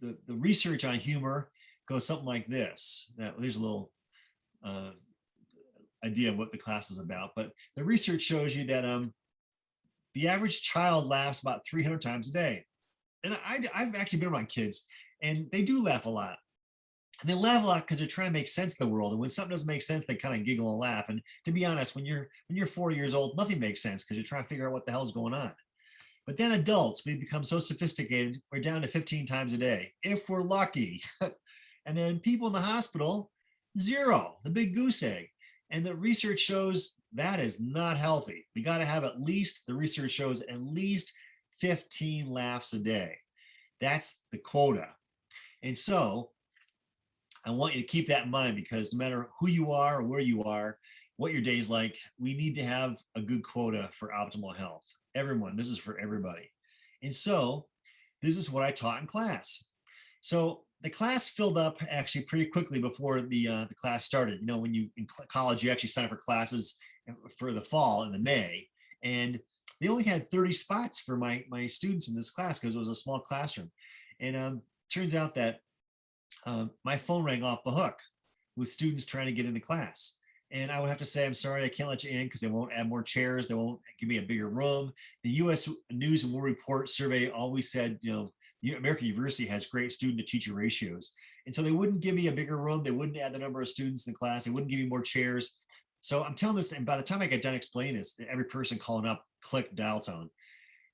the research on humor goes something like this. Now, there's a little idea of what the class is about, but the research shows you that the average child laughs about 300 times a day. And I've actually been around kids, and they do laugh a lot. And they laugh a lot because they're trying to make sense of the world. And when something doesn't make sense, they kind of giggle and laugh. And to be honest, when you're 4 years old, nothing makes sense because you're trying to figure out what the hell's going on. But then adults, we become so sophisticated, we're down to 15 times a day, if we're lucky. And then people in the hospital, zero, the big goose egg. And the research shows that is not healthy. We got to have at least, the research shows, at least 15 laughs a day. That's the quota. And so I want you to keep that in mind, because no matter who you are or where you are, what your day is like, we need to have a good quota for optimal health. Everyone, this is for everybody. And so this is what I taught in class. So the class filled up actually pretty quickly before the class started. You know, when you in college, you actually sign up for classes for the fall in the May, and they only had 30 spots for my students in this class because it was a small classroom. And turns out that my phone rang off the hook with students trying to get into class. And I would have to say, "I'm sorry, I can't let you in because they won't add more chairs. They won't give me a bigger room." The U.S. News and World Report survey always said, American University has great student to teacher ratios. And so they wouldn't give me a bigger room. They wouldn't add the number of students in the class. They wouldn't give me more chairs. So I'm telling this, and by the time I got done explaining this, every person calling up clicked dial tone.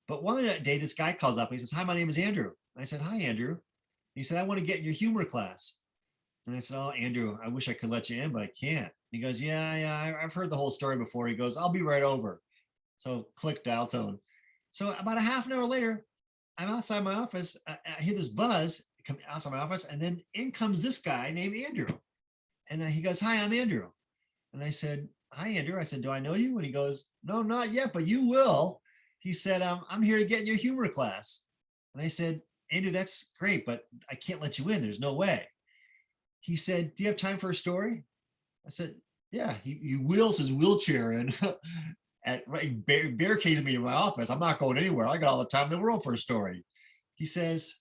But one day, this guy calls up and he says, "Hi, my name is Andrew." I said, "Hi, Andrew." He said, I want to get in your humor class. And I said, oh, Andrew, I wish I could let you in, but I can't. He goes, yeah, I've heard the whole story before. He goes, I'll be right over. So click dial tone. So about a half an hour later, I'm outside my office. I hear this buzz come outside my office, and then in comes this guy named Andrew. And he goes, hi, I'm Andrew. And I said, hi, Andrew. I said, do I know you? And he goes, no, not yet, but you will. He said, I'm here to get in your humor class. And I said, Andrew, that's great, but I can't let you in. There's no way. He said, do you have time for a story? I said, yeah. He wheels his wheelchair in barricades me in my office. I'm not going anywhere. I got all the time in the world for a story. He says,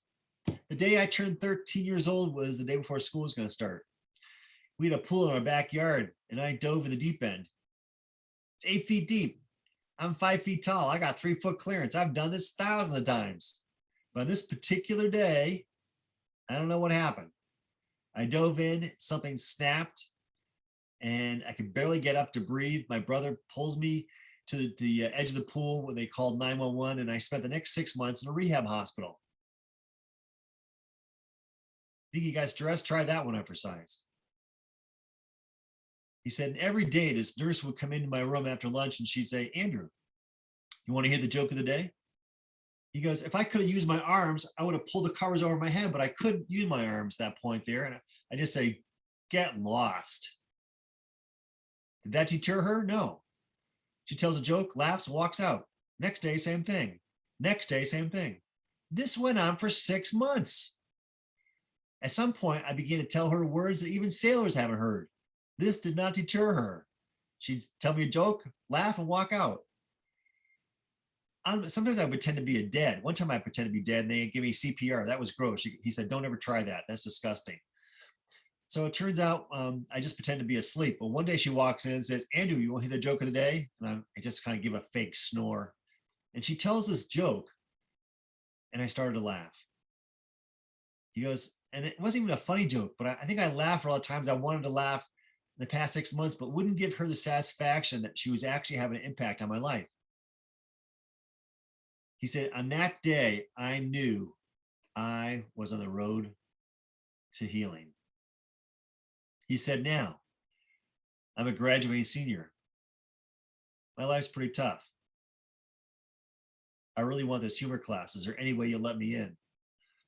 the day I turned 13 years old was the day before school was going to start. We had a pool in our backyard and I dove in the deep end. It's 8 feet deep. I'm 5 feet tall. I got 3 foot clearance. I've done this thousands of times. But on this particular day, I don't know what happened. I dove in, something snapped, and I could barely get up to breathe. My brother pulls me to the edge of the pool where they called 911, and I spent the next 6 months in a rehab hospital. Think you got stressed? Try that one on for size. He said, every day this nurse would come into my room after lunch and she'd say, Andrew, you want to hear the joke of the day? He goes, if I could have used my arms, I would have pulled the covers over my head, but I couldn't use my arms at that point there. And I just say, get lost. Did that deter her? No. She tells a joke, laughs, walks out. Next day, same thing. Next day, same thing. This went on for 6 months. At some point, I began to tell her words that even sailors haven't heard. This did not deter her. She'd tell me a joke, laugh, and walk out. Sometimes I would pretend to be a dead. One time I pretended to be dead and they give me CPR. That was gross. He said, don't ever try that. That's disgusting. So it turns out I just pretend to be asleep. But one day she walks in and says, Andrew, you want to hear the joke of the day? And I just kind of give a fake snore. And she tells this joke and I started to laugh. He goes, and it wasn't even a funny joke, but I think I laughed for all the times I wanted to laugh in the past 6 months, but wouldn't give her the satisfaction that she was actually having an impact on my life. He said, on that day, I knew I was on the road to healing. He said, now, I'm a graduating senior. My life's pretty tough. I really want this humor class. Is there any way you'll let me in?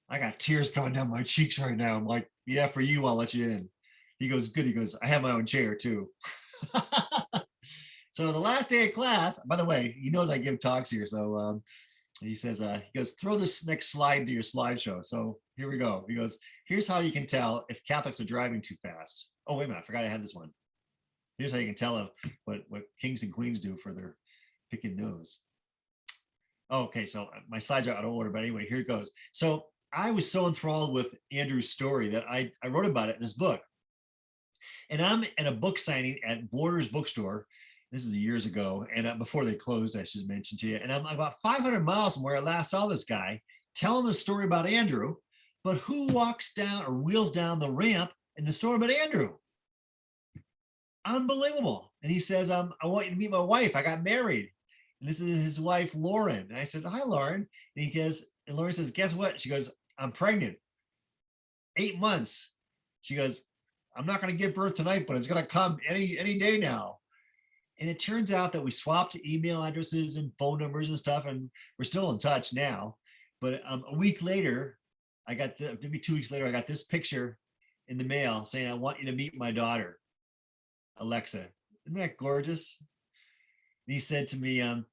I got tears coming down my cheeks right now. I'm like, yeah, for you, I'll let you in. He goes, good. He goes, I have my own chair too. So the last day of class, by the way, he knows I give talks here. So he says, he goes, throw this next slide to your slideshow. So here we go. He goes, here's how you can tell if Catholics are driving too fast. Oh, wait a minute. I forgot I had this one. Here's how you can tell what kings and queens do for their picking nose. Okay, so my slides are out of order, but anyway, here it goes. So I was so enthralled with Andrew's story that I wrote about it in this book. And I'm at a book signing at Borders Bookstore. This is years ago, and before they closed, I should mention to you. And I'm about 500 miles from where I last saw this guy telling the story about Andrew, but who walks down or wheels down the ramp in the story about Andrew? Unbelievable. And he says, I want you to meet my wife. I got married. And this is his wife, Lauren. And I said, hi, Lauren. And Lauren says, guess what? She goes, I'm pregnant. 8 months. She goes, I'm not going to give birth tonight, but it's going to come any day now. And it turns out that we swapped email addresses and phone numbers and stuff, and we're still in touch now. But a week later, maybe 2 weeks later, I got this picture in the mail saying, I want you to meet my daughter, Alexa. Isn't that gorgeous? And he said to me, I'm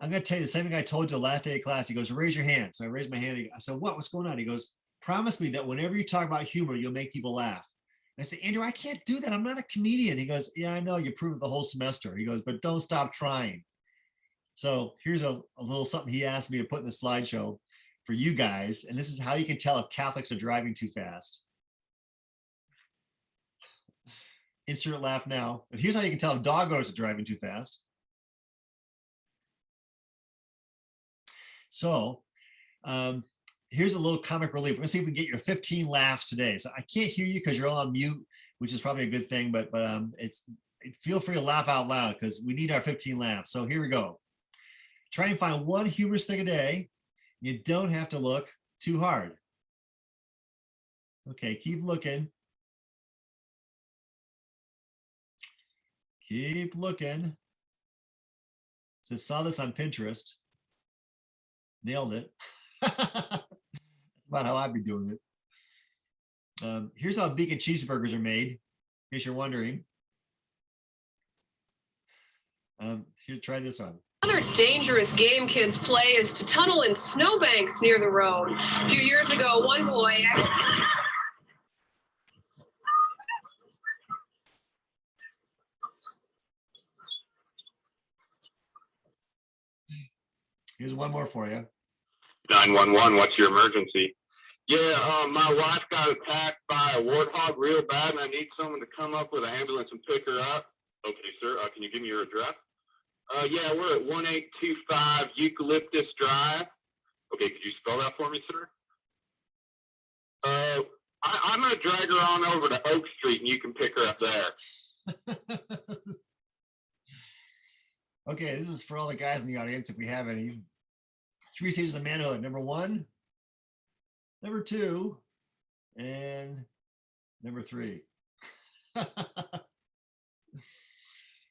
going to tell you the same thing I told you the last day of class. He goes, raise your hand. So I raised my hand. I said, what's going on? He goes, promise me that whenever you talk about humor, you'll make people laugh. And I said, Andrew, I can't do that. I'm not a comedian. He goes, yeah, I know. You proved it the whole semester. He goes, but don't stop trying. So here's a little something he asked me to put in the slideshow for you guys. And this is how you can tell if Catholics are driving too fast. Insert laugh now. But here's how you can tell if dog owners are driving too fast. So here's a little comic relief. We're gonna see if we can get your 15 laughs today. So I can't hear you because you're all on mute, which is probably a good thing, but feel free to laugh out loud because we need our 15 laughs. So here we go. Try and find one humorous thing a day. You don't have to look too hard. Okay, keep looking. Keep looking. So saw this on Pinterest. Nailed it. That's about how I'd be doing it. Here's how bacon cheeseburgers are made, in case you're wondering. Here, try this one. Another dangerous game kids play is to tunnel in snowbanks near the road. A few years ago, one boy... Here's one more for you. 911, what's your emergency? Yeah, my wife got attacked by a warthog real bad, and I need someone to come up with an ambulance and pick her up. Okay, sir, can you give me your address? Yeah, we're at 1825 Eucalyptus Drive. Okay, could you spell that for me, sir? I'm going to drag her on over to Oak Street, and you can pick her up there. Okay, this is for all the guys in the audience, if we have any. 3 stages of manhood. Number 1, number 2, and number 3.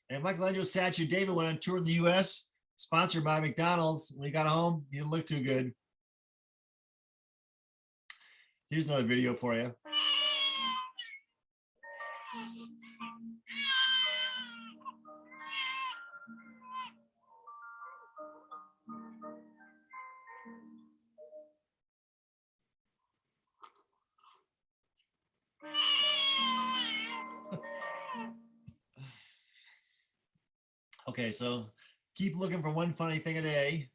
And Michelangelo's statue, David, went on tour in the US, sponsored by McDonald's. When he got home, he didn't look too good. Here's another video for you. Okay, so keep looking for one funny thing a day.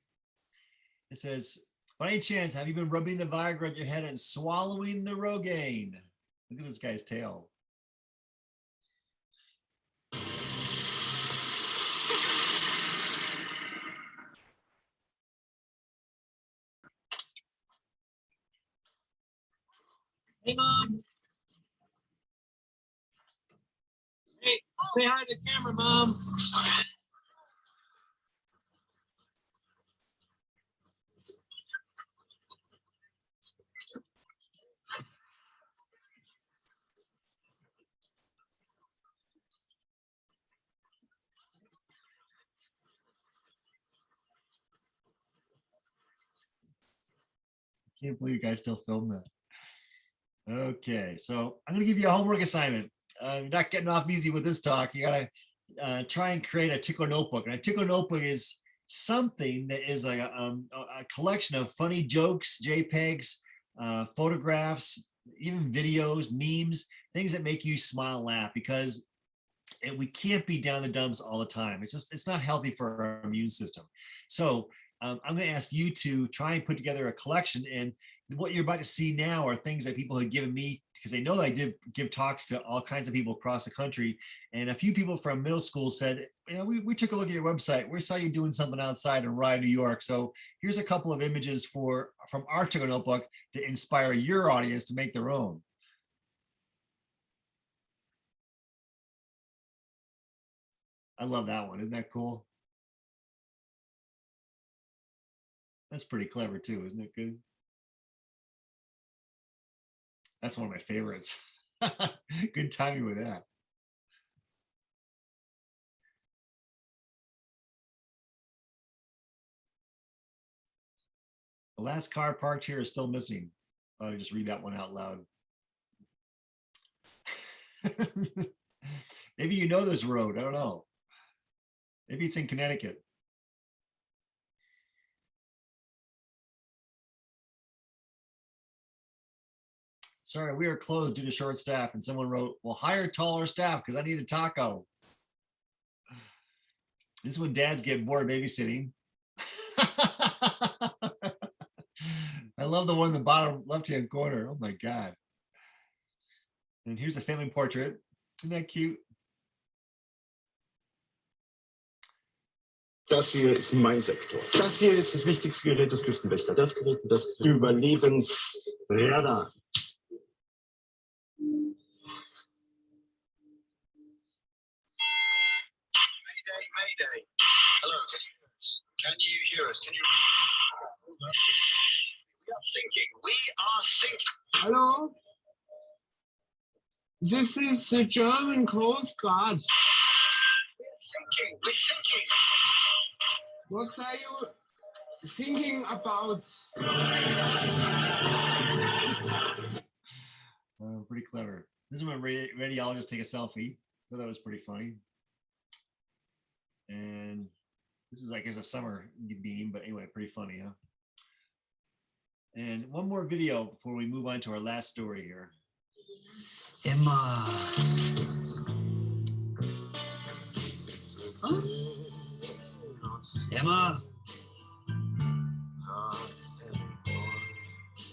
It says, by any chance, have you been rubbing the Viagra on your head and swallowing the Rogaine? Look at this guy's tail. Hey, Mom. Hey, say hi to the camera, Mom. I can't believe you guys still film that. Okay, so I'm going to give you a homework assignment. You're not getting off easy with this talk. You got to try and create a Tickle notebook. And a Tickle notebook is something that is like a collection of funny jokes, JPEGs, photographs, even videos, memes, things that make you smile and laugh, because we can't be down the dumps all the time. It's not healthy for our immune system. So I'm going to ask you to try and put together a collection, and what you're about to see now are things that people had given me, because they know that I did give talks to all kinds of people across the country. And a few people from middle school said, we took a look at your website. We saw you doing something outside in Rye, New York. So here's a couple of images from our Tickle notebook to inspire your audience to make their own. I love that one. Isn't that cool? That's pretty clever too, isn't it good? That's one of my favorites. Good timing with that. The last car parked here is still missing. I'll just read that one out loud. Maybe you know this road. I don't know. Maybe it's in Connecticut. Sorry, we are closed due to short staff. And someone wrote, well, hire taller staff because I need a taco. This is when dads get bored babysitting. I love the one in the bottom left-hand corner. Oh my God. And here's a family portrait. Isn't that cute? Das hier ist mein Sektor. Das hier ist das wichtigste Gerät des Küstenwächters. Das Gerät für das Überlebensradar. Mayday, mayday. Hello, can you hear us? Can you hear us? Can you... We are thinking. We are thinking. Hello? This is the German Coast Guard. We're thinking. What are you thinking about? Pretty clever. This is when radiologists take a selfie. So that was pretty funny. And this is, I guess, a summer beam, but anyway, pretty funny, huh? And one more video before we move on to our last story here. Emma. Huh? Emma.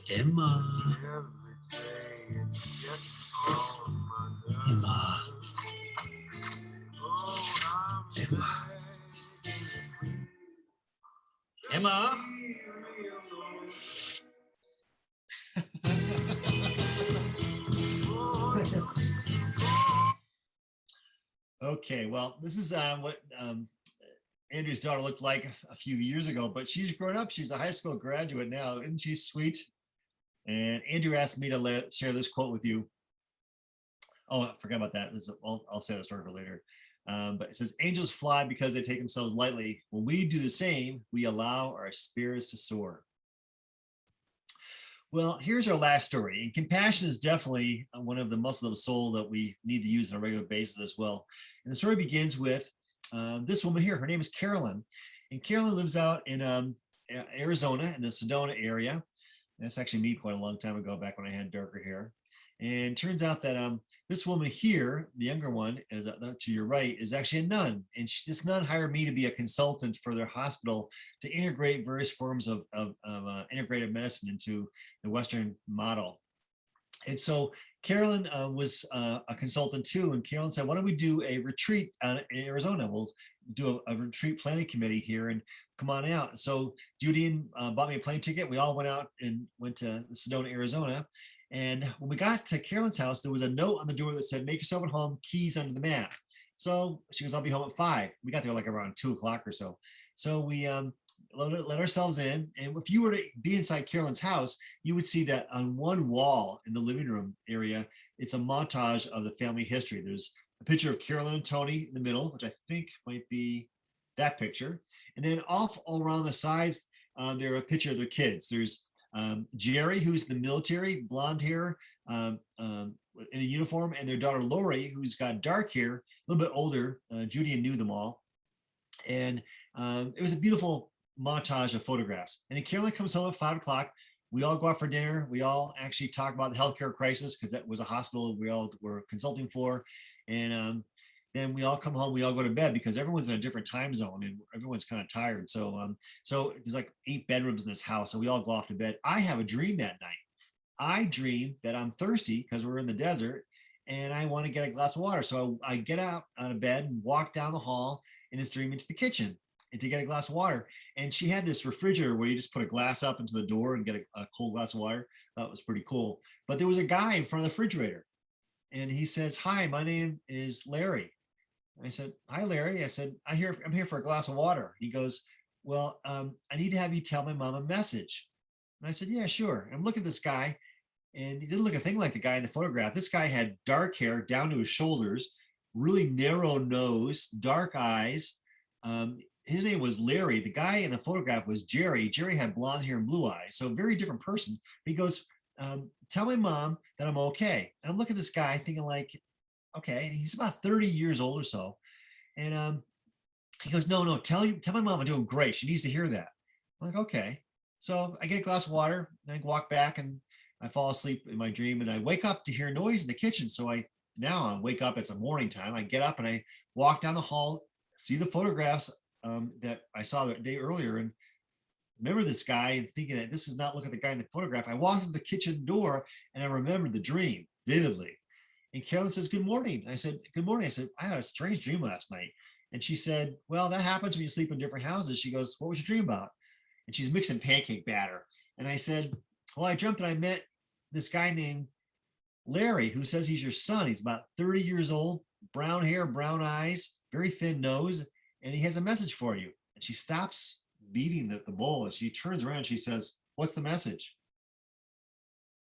Emma. Emma. Emma. Emma. Okay, well, this is what Andrew's daughter looked like a few years ago, but she's grown up. She's a high school graduate now. Isn't she sweet? And Andrew asked me to share this quote with you. Oh, I forgot about that. I'll say that story for later. But it says, angels fly because they take themselves lightly. When we do the same, we allow our spirits to soar. Well, here's our last story. And compassion is definitely one of the muscles of the soul that we need to use on a regular basis as well. And the story begins with this woman here. Her name is Carolyn. And Carolyn lives out in Arizona, in the Sedona area. That's actually me quite a long time ago, back when I had darker hair. And it turns out that this woman here, the younger one, is to your right, is actually a nun. And this nun hired me to be a consultant for their hospital to integrate various forms of integrative medicine into the Western model. And so Carolyn was a consultant too. And Carolyn said, why don't we do a retreat in Arizona? We'll do a retreat planning committee here and come on out. So Judy bought me a plane ticket. We all went out and went to Sedona, Arizona. And when we got to Carolyn's house, there was a note on the door that said, make yourself at home, keys under the mat. So she goes, I'll be home at 5. We got there like around 2 o'clock or so. So we let ourselves in. And if you were to be inside Carolyn's house, you would see that on one wall in the living room area, it's a montage of the family history. There's a picture of Carolyn and Tony in the middle, which I think might be that picture. And then off all around the sides, there are a picture of their kids. There's Jerry, who's the military, blonde hair, in a uniform, and their daughter Lori, who's got dark hair, a little bit older. Judy knew them all. And it was a beautiful montage of photographs. And then Carolyn comes home at 5 o'clock. We all go out for dinner. We all actually talk about the healthcare crisis because that was a hospital we all were consulting for. And then we all come home, we all go to bed because everyone's in a different time zone and everyone's kind of tired. So there's like 8 bedrooms in this house, so we all go off to bed. I have a dream that night. I dream that I'm thirsty because we're in the desert and I want to get a glass of water. So I get out of bed and walk down the hall in this dream into the kitchen and to get a glass of water. And she had this refrigerator where you just put a glass up into the door and get a cold glass of water. That was pretty cool. But there was a guy in front of the refrigerator and he says, hi, my name is Larry. I said, hi, Larry. I said, I'm here for a glass of water. He goes, well, I need to have you tell my mom a message. And I said, yeah, sure. And look at this guy. And he didn't look a thing like the guy in the photograph. This guy had dark hair down to his shoulders, really narrow nose, dark eyes. His name was Larry. The guy in the photograph was Jerry. Jerry had blonde hair and blue eyes. So a very different person. He goes, tell my mom that I'm okay. And I'm looking at this guy thinking like, okay, he's about 30 years old or so. And he goes, no, tell my mom I'm doing great. She needs to hear that. I'm like, okay. So I get a glass of water and I walk back and I fall asleep in my dream and I wake up to hear noise in the kitchen. So I wake up, it's a morning time. I get up and I walk down the hall, see the photographs that I saw the day earlier and remember this guy and thinking that this is not look at the guy in the photograph. I walked through the kitchen door and I remembered the dream vividly. And Carolyn says, good morning. I said, good morning. I said, I had a strange dream last night. And she said, well, that happens when you sleep in different houses. She goes, what was your dream about? And she's mixing pancake batter. And I said, well, I dreamt that I met this guy named Larry, who says he's your son. He's about 30 years old, brown hair, brown eyes, very thin nose, and he has a message for you. And she stops beating the bowl and she turns around. And she says, what's the message?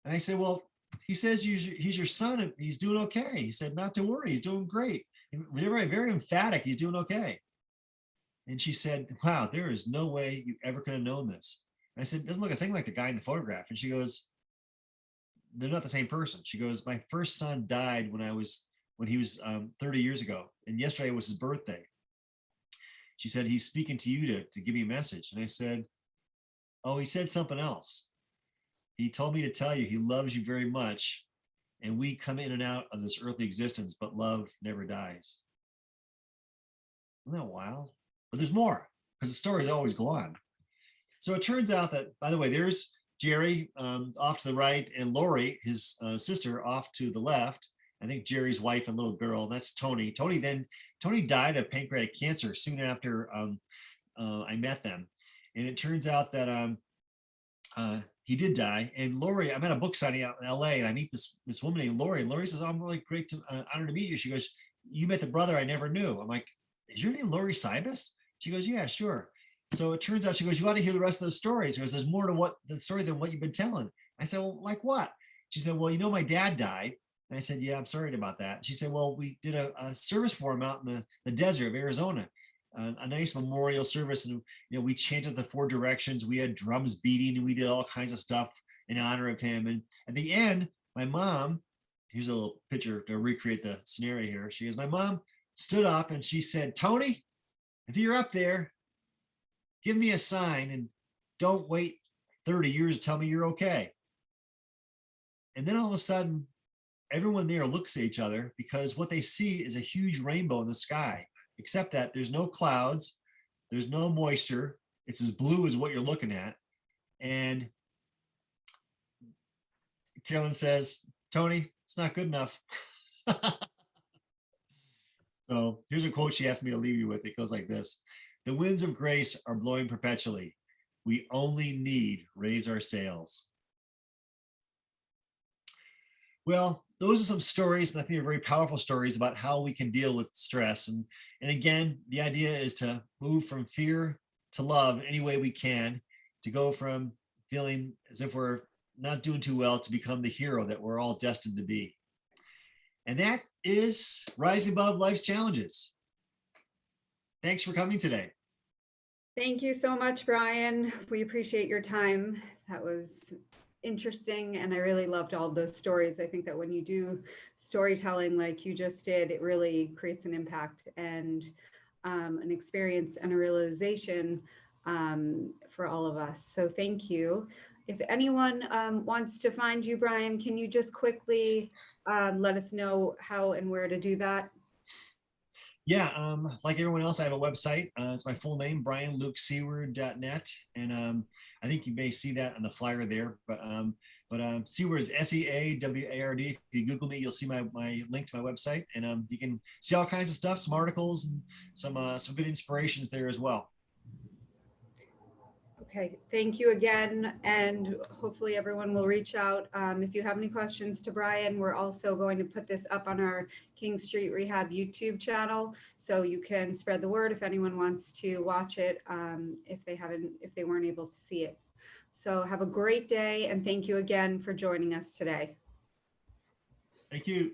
And I said, well, he says he's your son and he's doing okay. He said, not to worry, he's doing great. Very, very emphatic, he's doing okay. And she said, wow, there is no way you ever could have known this. And I said, doesn't look a thing like the guy in the photograph. And she goes, they're not the same person. She goes, my first son died when he was 30 years ago. And yesterday was his birthday. She said, he's speaking to you to give me a message. And I said, oh, he said something else. He told me to tell you he loves you very much. And we come in and out of this earthly existence, but love never dies. Isn't that wild? But there's more, because the stories always go on. So it turns out that, by the way, there's Jerry off to the right and Lori, his sister, off to the left. I think Jerry's wife and little girl. That's Tony. Tony died of pancreatic cancer soon after I met them. And it turns out that he did die. And Lori, I'm at a book signing out in LA, and I meet this woman named Lori. And Lori says, oh, I'm really great to honored to meet you. She goes, you met the brother I never knew. I'm like, is your name Lori Cybus? She goes, yeah, sure. So it turns out, she goes, you want to hear the rest of those stories? She goes, there's more to the story than what you've been telling. I said, well, like what? She said, well, my dad died. And I said, yeah, I'm sorry about that. She said, well, we did a service for him out in the desert of Arizona, a nice memorial service. And, we chanted the 4 directions. We had drums beating and we did all kinds of stuff in honor of him. And at the end, my mom, here's a little picture to recreate the scenario here. She goes, my mom stood up and she said, Tony, if you're up there, give me a sign and don't wait 30 years to tell me you're okay. And then all of a sudden, everyone there looks at each other because what they see is a huge rainbow in the sky, except that there's no clouds, there's no moisture. It's as blue as what you're looking at. And Carolyn says, Tony, it's not good enough. So here's a quote she asked me to leave you with. It goes like this. The winds of grace are blowing perpetually. We only need raise our sails. Well, those are some stories, and I think they're very powerful stories about how we can deal with stress. And again, the idea is to move from fear to love any way we can, to go from feeling as if we're not doing too well to become the hero that we're all destined to be. And that is rising above life's challenges. Thanks for coming today. Thank you so much, Brian. We appreciate your time. That was interesting, and I really loved all of those stories. I think that when you do storytelling like you just did, it really creates an impact and an experience and a realization for all of us. So thank you. If anyone wants to find you, Brian, can you just quickly let us know how and where to do that? Yeah, like everyone else, I have a website. It's my full name, brianlukeseaward.net. And I think you may see that on the flyer there. But Seaward is Seaward. If you Google me, you'll see my link to my website. And you can see all kinds of stuff, some articles and some good inspirations there as well. Okay, thank you again, and hopefully everyone will reach out. If you have any questions to Brian, we're also going to put this up on our King Street Rehab YouTube channel, so you can spread the word if anyone wants to watch it, if they weren't able to see it. So have a great day, and thank you again for joining us today. Thank you.